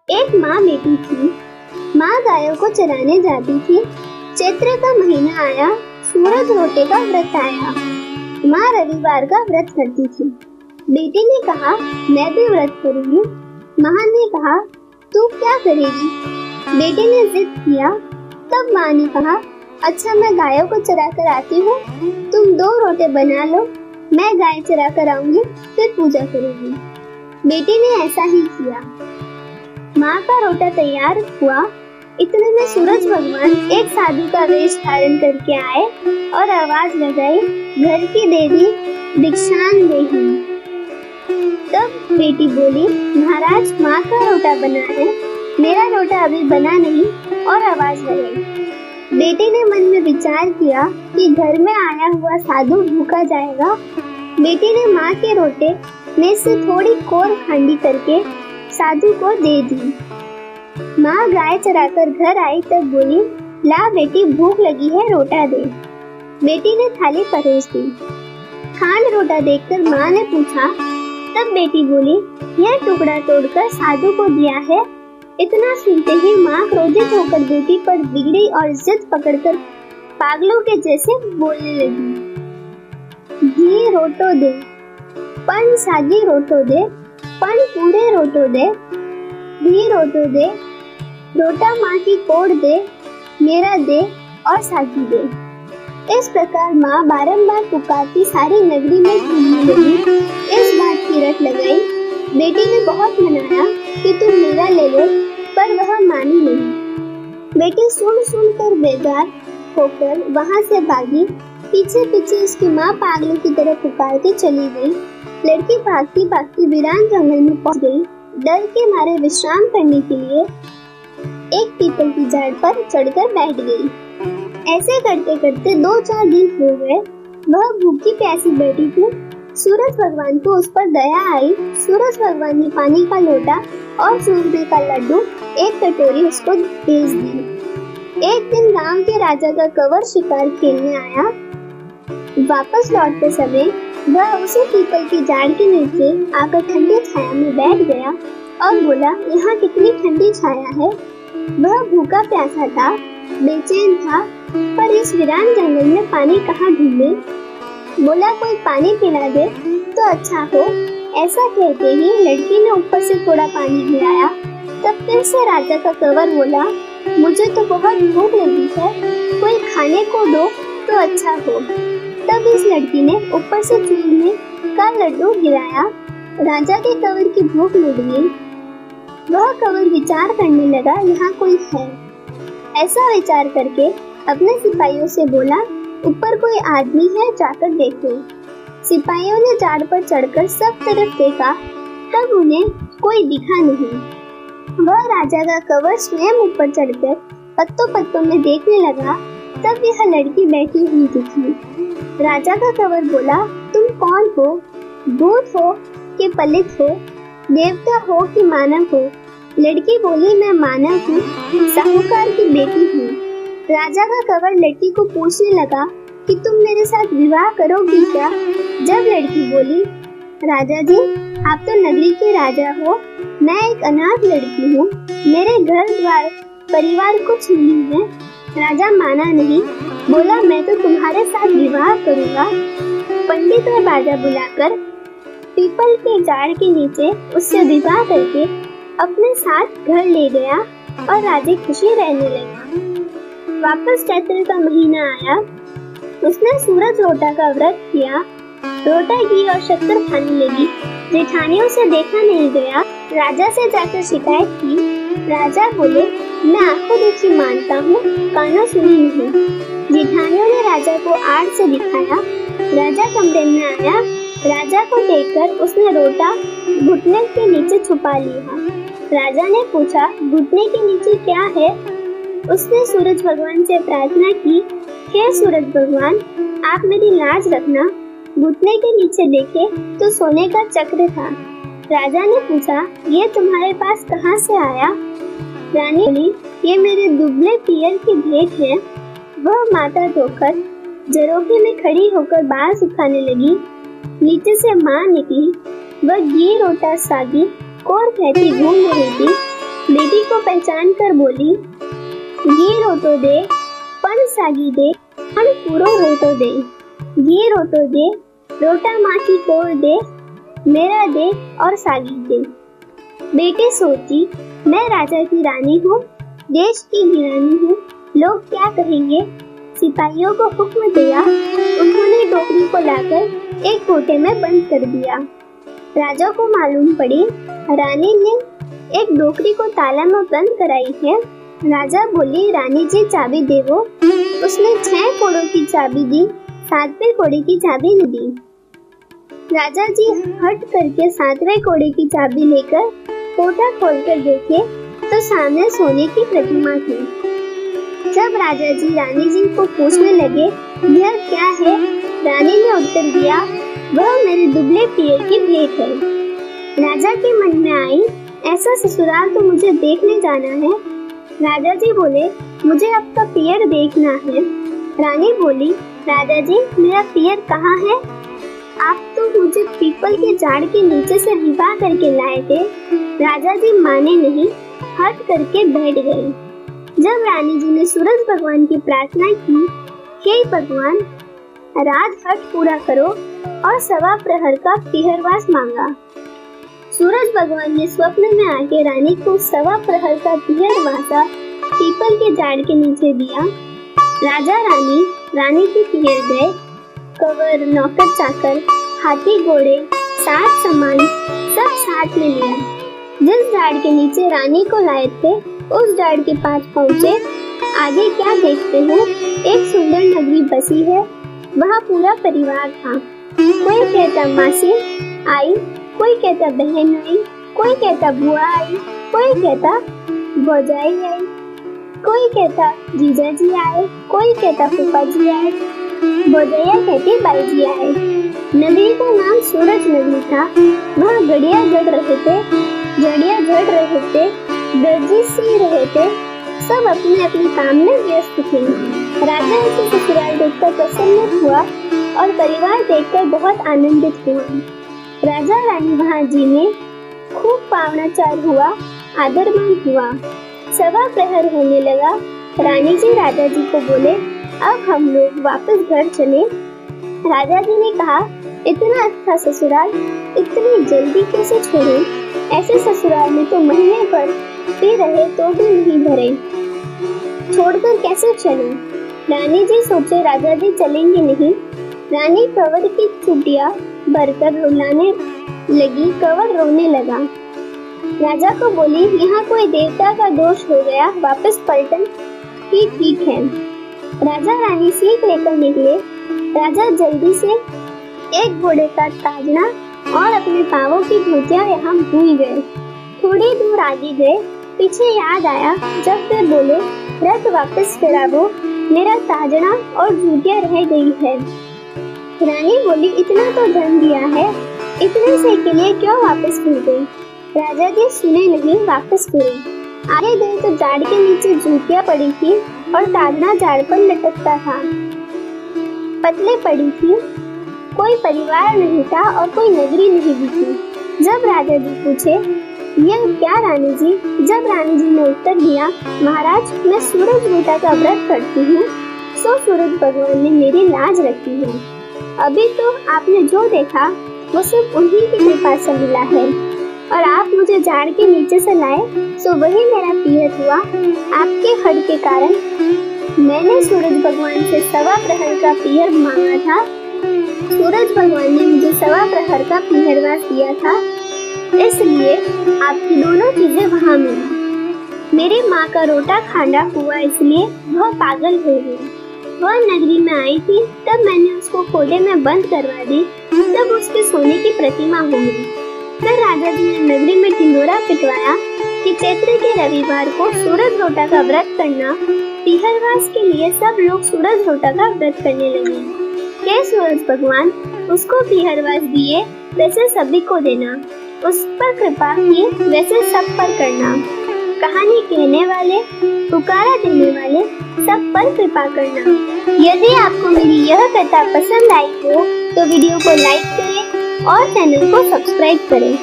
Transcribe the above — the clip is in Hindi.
एक माँ बेटी थी। माँ गायों को चराने जाती थी। चैत्र का महीना आया, सूरज रोटे का व्रत आया। माँ रविवार का व्रत करती थी। बेटी ने कहा, मैं भी व्रत करूंगी। माँ ने कहा, तू क्या करेगी? बेटी ने जिद किया। तब माँ ने कहा, अच्छा मैं गायों को चरा कर आती हूँ, तुम 2 रोटे बना लो, मैं गाय चरा कर आऊंगी, फिर पूजा करूंगी। बेटी ने ऐसा ही किया। माँ का रोटा तैयार हुआ। इतने में सूरज भगवान एक साधु का वेश धारण करके आए और आवाज लगाई, घर की देवी दीक्षान देही। तब बेटी बोली, महाराज माँ का रोटा बना है, मेरा रोटा अभी बना नहीं। और आवाज लगाई। बेटी ने मन में विचार किया कि घर में आया हुआ साधु भूखा जाएगा। बेटी ने माँ के रोटे में से थोड़ी कोर खांडी करके साधु को दे दी। माँ गाय चराकर घर आई तब बोली, ला बेटी भूख लगी है, रोटा दे। बेटी ने थाली परोस दी। खांड रोटा देखकर माँ ने पूछा। तब बेटी बोली, यह टुकड़ा तोड़कर साधु को दिया है। इतना सुनते ही माँ क्रोधित होकर बेटी पर बिगड़ी और जिद पकड़कर पागलों के जैसे बोलने लगी। घी रोटो दे, पन सागी रोटो दे, पन पूरे रोटो दे, घी रोटो दे, रोटा माँ की कोड़ दे, मेरा दे और सागी दे। इस प्रकार माँ बारंबार पुकारती सारी नगरी में घूमने लगी। इस बात की रट लगाई। बेटी ने बहुत मनाया कि तुम मेरा ले लो, पर वह मानी नहीं। बेटी सुन कर बेजार होकर वहां से भागी। पीछे पीछे उसकी माँ पागलों की तरह पुकारती चली गई। लड़की भागती भागती वीरान जंगल में पहुंच गई। डर के मारे विश्राम करने के लिए एक पीपल की जड़ पर चढ़कर बैठ गई। ऐसे करते करते 2-4 दिन हो गए। वह भूखी प्यासी बैठी थी। सूरज भगवान को उस पर दया आई। सूरज भगवान ने पानी का लोटा और सूरज का लड्डू एक कटोरी उसको भेज दी। एक दिन गांव के राजा का कवर शिकार खेलने आया। वापस लौटते समय वह उसी पीपल की झाड़ के नीचे आकर ठंडी छाया में बैठ गया और बोला, यहाँ कितनी ठंडी छाया है। वह भूखा प्यासा था, बेचैन था, पर इस वीरान जंगल में पानी कहाँ ढूंढे। बोला, कोई पानी पिला दे तो अच्छा हो। ऐसा कहते ही लड़की ने ऊपर से थोड़ा पानी गिराया। तब फिर से राजा का कवर बोला, मुझे तो बहुत भूख लगी है, कोई खाने को दो तो अच्छा हो। तब इस लड़की ने ऊपर से चूरने का लड्डू गिराया। राजा के कवर की भूख मिट गई। वह कवर विचार करने लगा, यहाँ कोई है। ऐसा विचार करके अपने सिपाहियों से बोला, ऊपर कोई आदमी है, जाकर देखो। सिपाहियों ने झाड़ पर चढ़कर सब तरफ देखा, तब उन्हें कोई दिखा नहीं। वह राजा का कवर स्वयं ऊपर चढ़कर पत्तों पत्तों में देखने लगा। तब यह लड़की बैठी हुई दिखी। राजा का कवर बोला, तुम कौन हो? भूत हो कि पलित हो? देवता हो कि मानव हो? लड़की बोली, मैं मानव हूँ, साहूकार की बेटी हूँ। राजा का कवर लड़की को पूछने लगा कि तुम मेरे साथ विवाह करोगी क्या? जब लड़की बोली, राजा जी आप तो नगरी के राजा हो, मैं एक अनाथ लड़की हूँ, मेरे घर द्वार परिवार कुछ नहीं है। राजा माना नहीं, बोला, मैं तो तुम्हारे साथ विवाह करूँगा। पंडित और बाजा बुलाकर पीपल के झाड़ के नीचे उससे विवाह करके अपने साथ घर ले गया और राजी खुशी रहने लगा। वापस चैत्र का महीना आया। उसने सूरज रोटा का व्रत किया। रोटा घी और शक्कर खाने लगी। जेठानियों से देखा नहीं गया। राजा से जाकर शिकायत की। राजा बोले, मैं आंखों देखी मानता हूँ, कानों सुनी नहीं। जेठानियों ने राजा को आड़ से दिखाया। राजा कमरे में आया। राजा को देखकर उसने रोटा घुटने के नीचे छुपा लिया। राजा ने पूछा, घुटने के नीचे क्या है? उसने सूरज भगवान से प्रार्थना की, हे सूरज भगवान, आप मेरी लाज रखना। घुटने के नीचे देखे तो सोने का चक्र था। राजा ने पूछा, ये तुम्हारे पास कहाँ से आया? रानी बोली, ये मेरे दुबले पियर की भेंट है। वह माथा धोकर झरोखे में खड़ी होकर बाल सुखाने लगी। नीचे से माँ निकली। वह घी रोटा सागी कोर कहती घूम रही थी। पहचान कर बोली, ये रोटो दे, पण सागी दे, पण पूरो रोटो दे, ये रोटो दे, रोटा माँ की कोर दे, मेरा दे और सागी दे। बेटे सोची, मैं राजा की रानी हूँ, देश की गिरानी हूँ, लोग क्या कहेंगे। सिपाहियों को हुक्म दिया, उन्होंने टोकरी को लाकर एक कोटे में बंद कर दिया। राजा को मालूम पड़ी रानी ने एक डोकरी को ताला में बंद कराई है। राजा बोली, रानी जी चाबी देवो। उसने 6 कोड़ों की चाबी दी, 7वें कोड़े की चाबी नहीं दी। राजा जी हट करके 7वें कोड़े की चाबी लेकर कोठा खोलकर देखे तो सामने सोने की प्रतिमा थी। जब राजा जी रानी जी को पूछने लगे, यह क्या है, रानी ने उत्तर दिया, वह मेरे दुबले पियर की भेंट है। राजा के मन में आई, ऐसा ससुराल तो मुझे देखने जाना है। राजा जी बोले, मुझे आपका पियर देखना है। रानी बोली, राजा जी मेरा पियर कहाँ है? आप तो मुझे पीपल के झाड़ के नीचे से रिवा करके लाए थे। राजा जी माने नहीं, हट करके बैठ गए। जब रानी जी ने सूरज भगवान की प्रार्थना की, हे भगवान, राज हट पूरा करो और 1.25 प्रहर का पीहरवास मांगा। सूरज भगवान ने स्वप्न में आके रानी को 1.25 प्रहर का पीहरवासा पीपल के झाड़ के नीचे दिया। राजा रानी के पीहर गए। कवर, नौकर चाकर, हाथी घोड़े, साथ सामान सब साथ में लिया। जिस झाड़ के नीचे रानी को लाए थे उस झाड़ के पास पहुँचे। आगे क्या देखते हैं, एक सुंदर नगरी बसी है, वहाँ पूरा परिवार था। कोई कहता मासी आई, कोई कहता बहन आई, कोई कहता बुआ आई, कोई कहता भौजाई आई, कोई कहता जीजा जी आए, कोई कहता फूफा जी आए, भौजैया कहती बाई जी आए। नगरी का नाम सूरज नगरी था। वहाँ गड़िया गढ़ रहे थे, जड़िया गढ़ रहे थे, दर्जी सी रहे थे, सब अपने अपने काम में व्यस्त थे। राजा इसे ससुराल देखकर प्रसन्न हुआ और परिवार देखकर बहुत आनंदित हुआ। राजा रानी वहाँ जी में खूब पावनाचार हुआ, आदरमान हुआ। 1.25 प्रहर होने लगा। रानी जी राजा जी को बोले, अब हम लोग वापस घर चले। राजा जी ने कहा, इतना अच्छा ससुराल इतनी जल्दी कैसे छोड़े? ऐसे ससुराल में तो महीने भर भी रहे तो भी नहीं भरे, छोड़कर कैसे चले? रानी जी सोचे राजा जी चलेंगे नहीं। रानी कंवर की चुटिया भरकर रुलाने लगी, कंवर रोने लगा। राजा को बोली, यहाँ कोई देवता का दोष हो गया, वापस पलटन ही ठीक है। राजा रानी सीख लेकर निकले। राजा जल्दी से एक घोड़े का ताजना और अपने पांवों की धोतियां यहाँ भूल गए। थोड़ी दूर आगे गए, पीछे याद आया, जब वे बोले, रथ वापस फिरावो, मेरा ताजना और जूतियां रह गई है। रानी बोली, इतना तो धन दिया है, इतने से के लिए क्यों वापस फिर गई? राजा जी सुने नहीं, वापस फिरे। आगे गए तो झाड़ के नीचे जूतियां पड़ी थी और ताजना झाड़ पर लटकता था। पतले पड़ी थी, कोई परिवार नहीं था और कोई नगरी नहीं दिखी। जब राजा जी पूछे, यह क्या रानी जी? जब रानी जी ने उत्तर दिया, महाराज मैं सूरज रोटा का व्रत करती हूँ, सो सूरज भगवान ने मेरी लाज रखी है। अभी तो आपने जो देखा वो सिर्फ उन्हीं की कृपा से मिला है, और आप मुझे झाड़ के नीचे से लाए, सो वही मेरा पीहर हुआ। आपके हट के कारण मैंने सूरज भगवान से 1.25 प्रहर का पीहर मांगा था। सूरज भगवान ने मुझे 1.25 प्रहर का पीहरवास दिया था, इसलिए आपकी दोनों चीजें वहाँ मिली। मेरी माँ का रोटा खांडा हुआ, इसलिए वह पागल हो गई। वह नगरी में आई थी, तब मैंने उसको कोटे में बंद करवा दी, तब उसके सोने की प्रतिमा हो गई। फिर राजा जी ने नगरी में ढिंडोरा पिटवाया कि चैत्र के रविवार को सूरज रोटा का व्रत करना। पीहरवास के लिए सब लोग सूरज रोटा का व्रत करने लगे। हे सूरज भगवान, उसको पीहरवास दिए वैसे सभी को देना, उस पर कृपा की वैसे सब पर करना। कहानी कहने वाले, पुकारा देने वाले सब पर कृपा करना। यदि आपको मेरी यह कथा पसंद आई हो तो वीडियो को लाइक करें और चैनल को सब्सक्राइब करें।